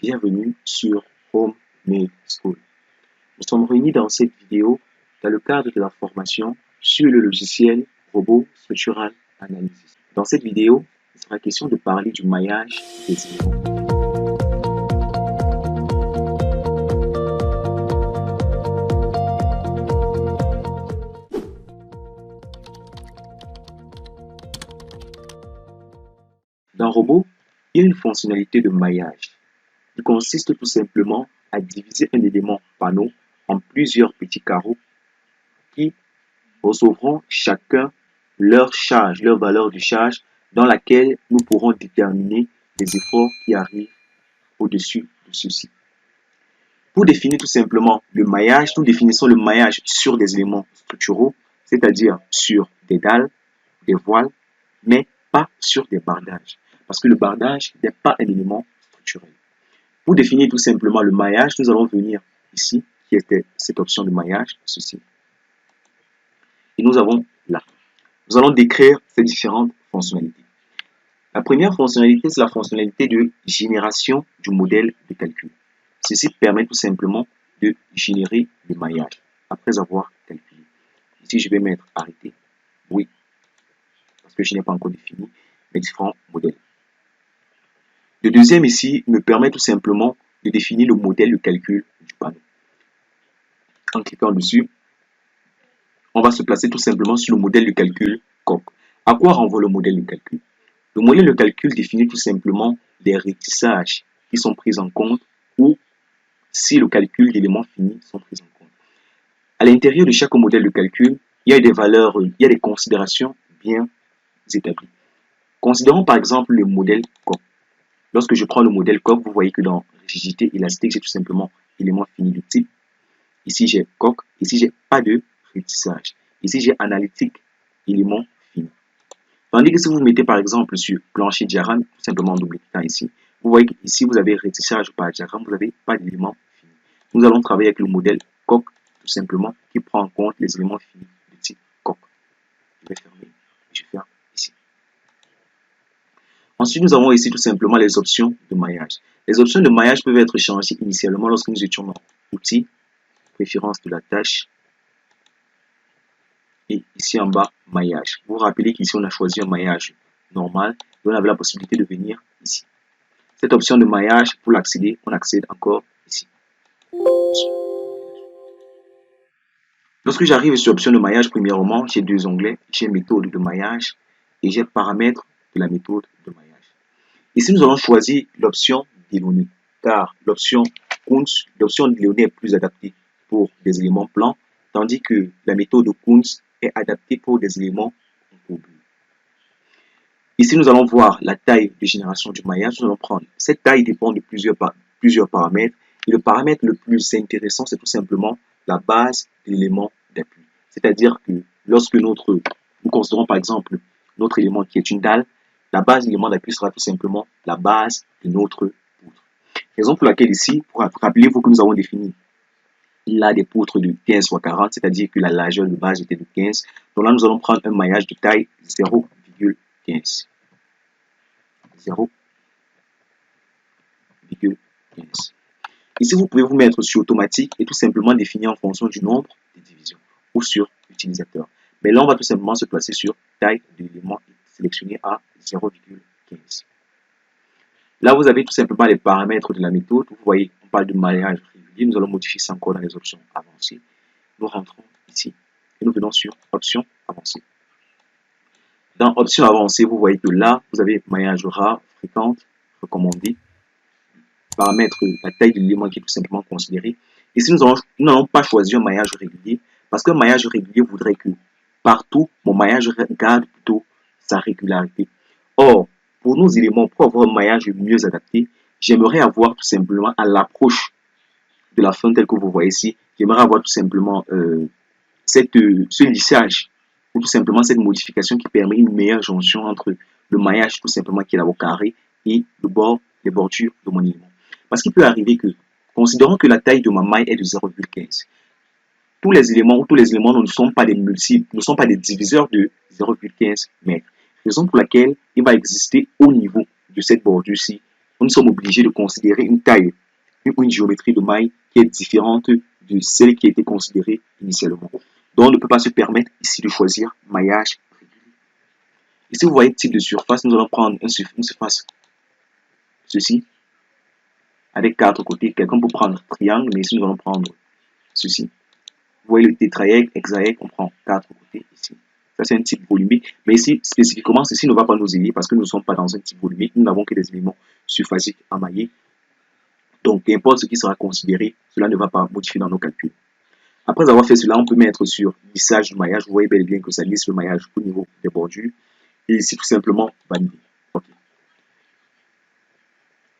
Bienvenue sur Home Made School. Nous sommes réunis dans cette vidéo dans le cadre de la formation sur le logiciel Robot Structural Analysis. Dans cette vidéo, il sera question de parler du maillage des éléments. Dans Robot, il y a une fonctionnalité de maillage qui consiste tout simplement à diviser un élément panneau en plusieurs petits carreaux qui recevront chacun leur charge, leur valeur de charge dans laquelle nous pourrons déterminer les efforts qui arrivent au-dessus de ceci. Pour définir tout simplement le maillage, nous définissons le maillage sur des éléments structuraux, c'est-à-dire sur des dalles, des voiles, mais pas sur des bardages. Parce que le bardage n'est pas un élément structurel. Pour définir tout simplement le maillage, nous allons venir ici, qui était cette option de maillage, ceci. Et nous avons là. Nous allons décrire ces différentes fonctionnalités. La première fonctionnalité, c'est la fonctionnalité de génération du modèle de calcul. Ceci permet tout simplement de générer le maillage après avoir calculé. Ici, je vais mettre arrêter. Oui, parce que je n'ai pas encore défini mes différents modèles. Le deuxième ici me permet tout simplement de définir le modèle de calcul du panneau. En cliquant dessus, on va se placer tout simplement sur le modèle de calcul COC. À quoi renvoie le modèle de calcul? Le modèle de calcul définit tout simplement les rétissages qui sont pris en compte ou si le calcul d'éléments finis sont pris en compte. À l'intérieur de chaque modèle de calcul, il y a des valeurs, il y a des considérations bien établies. Considérons par exemple le modèle COC. Lorsque je prends le modèle COC, vous voyez que dans rigidité élastique, j'ai tout simplement élément fini de type. Ici, j'ai COC. Ici, j'ai pas de rétissage. Ici, j'ai analytique, élément fini. Tandis que si vous mettez par exemple sur plancher diagramme, tout simplement en double cliquant ici, vous voyez qu'ici, vous avez rétissage par diagramme, vous n'avez pas d'élément fini. Nous allons travailler avec le modèle COC, tout simplement, qui prend en compte les éléments finis de type COC. Je vais fermer et je ferme ici. Ensuite, nous avons ici tout simplement les options de maillage. Les options de maillage peuvent être changées initialement lorsque nous étions dans Outils, Préférences de la tâche, et ici en bas, maillage. Vous vous rappelez qu'ici, on a choisi un maillage normal et on avait la possibilité de venir ici. Cette option de maillage, pour l'accéder, on accède encore ici. Lorsque j'arrive sur l'option de maillage, premièrement, j'ai deux onglets. J'ai méthode de maillage et j'ai paramètres de la méthode de maillage. Ici, nous allons choisir l'option Delaunay, car l'option Kunz, l'option Delaunay est plus adaptée pour des éléments plans, tandis que la méthode Kunz est adaptée pour des éléments courbés. Ici, nous allons voir la taille de génération du maillage. Nous allons prendre cette taille dépend de plusieurs paramètres. Et le paramètre le plus intéressant, c'est tout simplement la base de l'élément d'appui. C'est-à-dire que lorsque nous considérons par exemple notre élément qui est une dalle, la base de l'élément d'appui sera tout simplement la base de notre poutre. Raison pour laquelle ici, rappelez-vous que nous avons défini là des poutres de 15 x 40, c'est-à-dire que la largeur de base était de 15. Donc là, nous allons prendre un maillage de taille 0,15. 0,15. Ici, vous pouvez vous mettre sur automatique et tout simplement définir en fonction du nombre de divisions ou sur utilisateur. Mais là, on va tout simplement se placer sur taille de l'élément sélectionné à 0,15. Là, vous avez tout simplement les paramètres de la méthode. Vous voyez, on parle de maillage régulier. Nous allons modifier ça encore dans les options avancées. Nous rentrons ici et nous venons sur options avancées. Dans options avancées, vous voyez que là, vous avez maillage rare, fréquente, recommandé, paramètre la taille de l'élément qui est tout simplement considéré. Ici, nous n'allons pas choisir un maillage régulier parce qu'un maillage régulier voudrait que partout, mon maillage garde plutôt sa régularité. Or, pour nos éléments, pour avoir un maillage mieux adapté, j'aimerais avoir tout simplement à l'approche de la fin telle que vous voyez ici, j'aimerais avoir tout simplement ce lissage ou tout simplement cette modification qui permet une meilleure jonction entre le maillage tout simplement qui est là au carré et les bordures de mon élément. Parce qu'il peut arriver que, considérons que la taille de ma maille est de 0,15. Tous les éléments ne sont pas des multiples, ne sont pas des diviseurs de 0,15 mètres. Raison pour laquelle il va exister au niveau de cette bordure-ci nous sommes obligés de considérer une taille, une géométrie de maille qui est différente de celle qui a été considérée initialement. Donc, on ne peut pas se permettre ici de choisir maillage régulier. Ici, vous voyez le type de surface. Nous allons prendre une surface, ceci, avec 4 côtés. Quelqu'un peut prendre triangle, mais ici, nous allons prendre ceci. Vous voyez le tétraèdre, hexaèdre, on prend 4 côtés ici. Ça, c'est un type volumique. Mais ici, spécifiquement, ceci ne va pas nous aider parce que nous ne sommes pas dans un type volumique. Nous n'avons que des éléments surfaciques mailler. Donc, qu'importe ce qui sera considéré, cela ne va pas modifier dans nos calculs. Après avoir fait cela, on peut mettre sur lissage du maillage. Vous voyez bel et bien que ça lisse le maillage au niveau des bordures. Et ici, tout simplement, valider. Okay.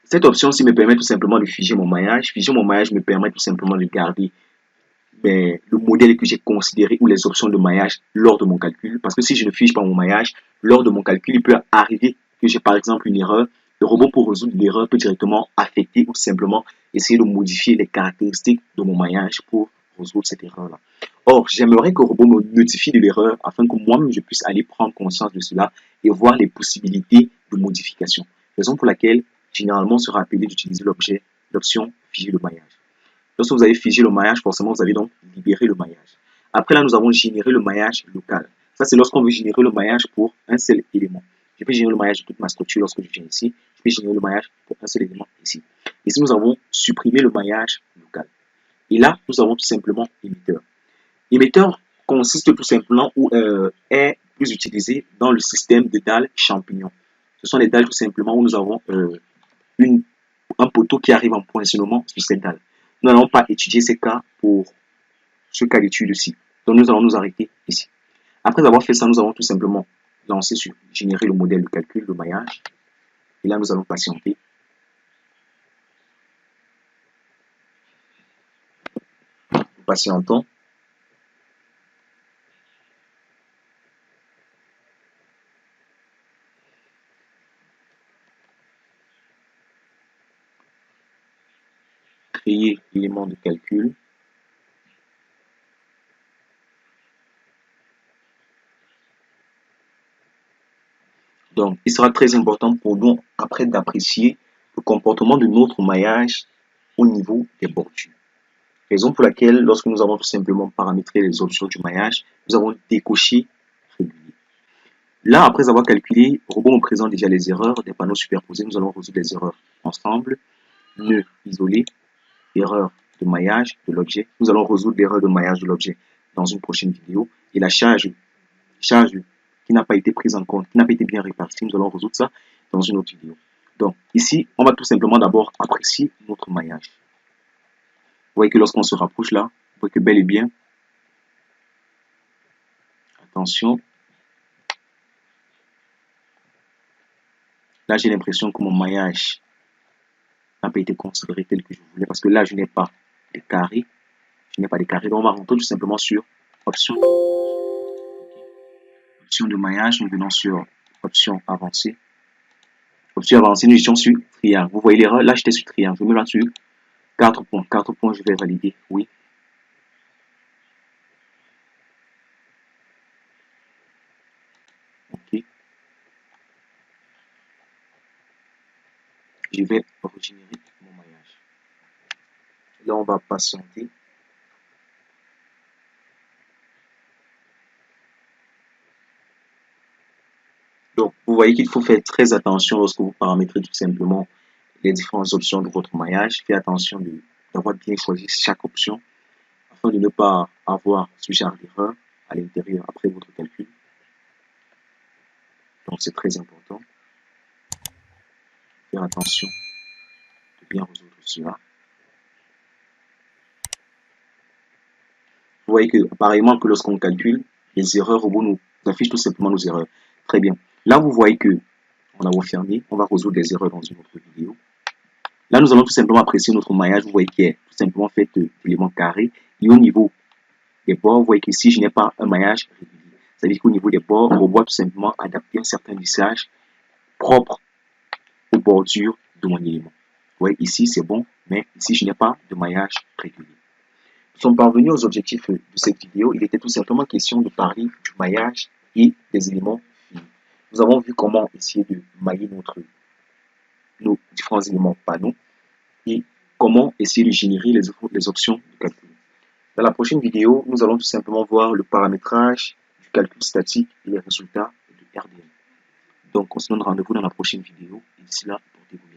Cette option-ci me permet tout simplement de figer mon maillage. Figer mon maillage me permet tout simplement de garder le modèle que j'ai considéré ou les options de maillage lors de mon calcul. Parce que si je ne fige pas mon maillage, lors de mon calcul, il peut arriver que j'ai par exemple une erreur. Le robot, pour résoudre l'erreur, peut directement affecter ou simplement essayer de modifier les caractéristiques de mon maillage pour résoudre cette erreur-là. Or, j'aimerais que le robot me notifie de l'erreur afin que moi-même je puisse aller prendre conscience de cela et voir les possibilités de modification. Raison pour laquelle, généralement, on sera appelé d'utiliser l'option figer le maillage. Lorsque vous avez figé le maillage, forcément, vous avez donc libéré le maillage. Après, là, nous avons généré le maillage local. Ça, c'est lorsqu'on veut générer le maillage pour un seul élément. Je peux générer le maillage de toute ma structure lorsque je viens ici. Je peux générer le maillage pour un seul élément ici. Ici, nous avons supprimé le maillage local. Et là, nous avons tout simplement émetteur. Émetteur consiste tout simplement ou est plus utilisé dans le système de dalles champignons. Ce sont les dalles tout simplement où nous avons un poteau qui arrive en poinçonnement sur cette dalle. Nous n'allons pas étudier ces cas pour ce cas d'étude-ci. Donc, nous allons nous arrêter ici. Après avoir fait ça, nous allons tout simplement lancer sur générer le modèle de calcul de maillage. Et là, nous allons patienter. Nous patientons. Créer l'élément de calcul. Donc, il sera très important pour nous, après, d'apprécier le comportement de notre maillage au niveau des bordures. Raison pour laquelle, lorsque nous avons tout simplement paramétré les options du maillage, nous avons décoché régulier. Là, après avoir calculé, le robot nous présente déjà les erreurs des panneaux superposés. Nous allons résoudre les erreurs ensemble. Nœud isolé, erreur de maillage de l'objet. Nous allons résoudre l'erreur de maillage de l'objet dans une prochaine vidéo. Et la charge qui n'a pas été prise en compte, qui n'a pas été bien répartie, nous allons résoudre ça dans une autre vidéo. Donc, ici, on va tout simplement d'abord apprécier notre maillage. Vous voyez que lorsqu'on se rapproche là, vous voyez que bel et bien, attention, là j'ai l'impression que mon maillage n'a pas été considéré tel que je voulais parce que là je n'ai pas de carré, donc on va rentrer tout simplement sur option de maillage, nous venons sur option avancée. Option avancée, nous étions sur triangle. Vous voyez l'erreur, là j'étais sur triangle, je me mets là-dessus, 4 points, je vais valider, oui. Ok. Je vais régénérer mon maillage. Là, on va patienter. Donc, vous voyez qu'il faut faire très attention lorsque vous paramétrez tout simplement les différentes options de votre maillage. Faites attention d'avoir bien choisi chaque option afin de ne pas avoir ce genre d'erreur à l'intérieur après votre calcul. Donc, c'est très important. Faire attention de bien résoudre cela. Vous voyez que, pareillement que lorsqu'on calcule, les erreurs robot nous affichent tout simplement nos erreurs. Très bien. Là, vous voyez que on a refermé. On va résoudre les erreurs dans une autre vidéo. Là, nous allons tout simplement apprécier notre maillage. Vous voyez qu'il est tout simplement fait d'éléments carrés. Et au niveau des bords, vous voyez qu'ici, je n'ai pas un maillage régulier. Ça veut dire qu'au niveau des bords, on va tout simplement adapter un certain lissage propre aux bordures de mon élément. Vous voyez, ici, c'est bon, mais ici, je n'ai pas de maillage régulier. Nous sommes parvenus aux objectifs de cette vidéo. Il était tout simplement question de parler du maillage et des éléments finis. Nous avons vu comment essayer de mailler notre nos différents éléments panneaux et comment essayer de générer les options de calcul. Dans la prochaine vidéo, nous allons tout simplement voir le paramétrage du calcul statique et les résultats de RDM. Donc, on se donne rendez-vous dans la prochaine vidéo. Et d'ici là, portez-vous bien.